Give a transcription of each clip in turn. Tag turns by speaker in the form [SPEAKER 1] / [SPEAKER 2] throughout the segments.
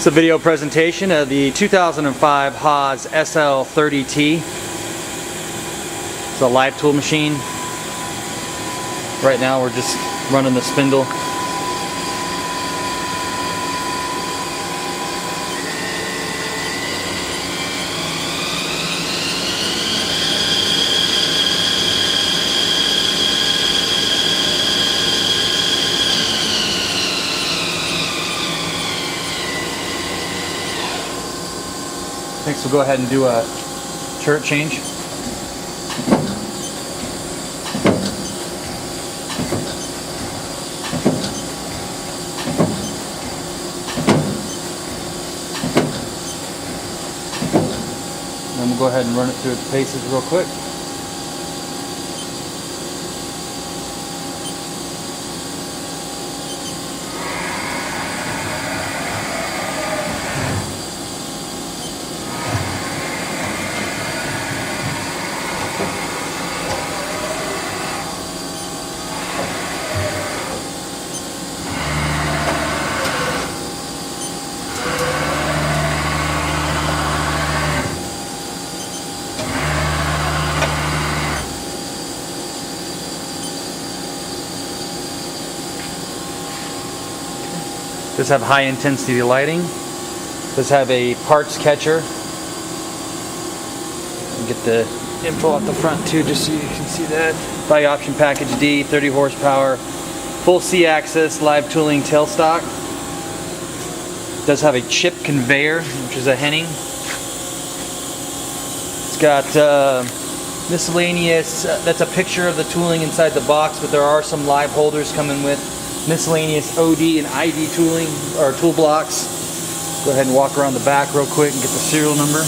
[SPEAKER 1] It's a video presentation of the 2005 Haas SL-30T. It's a live tool machine. Right now we're just running the spindle. Next we'll go ahead and do a turret change. Then we'll go ahead and run it through its paces real quick. Does have high intensity lighting. Does have a parts catcher. Get the info at the front too, just so you can see that. Value option package D, 30 horsepower, full C-axis, live tooling tailstock. Does have a chip conveyor, which is a Henning. It's got miscellaneous. That's a picture of the tooling inside the box, but there are some live holders coming with miscellaneous OD and ID tooling or tool blocks. Go ahead and walk around the back real quick and get the serial number.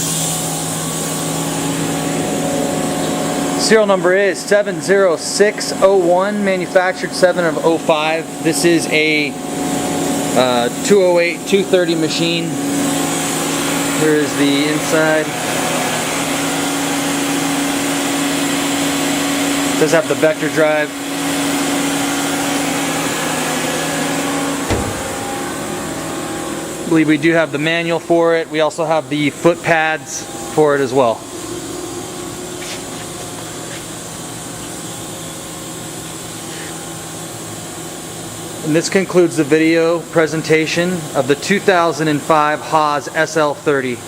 [SPEAKER 1] Serial number is 70601, manufactured 7 of 05. This is a 208 230 machine. Here is the inside. It does have the vector drive. I believe we do have the manual for it. We also have the foot pads for it as well. And this concludes the video presentation of the 2005 Haas SL-30.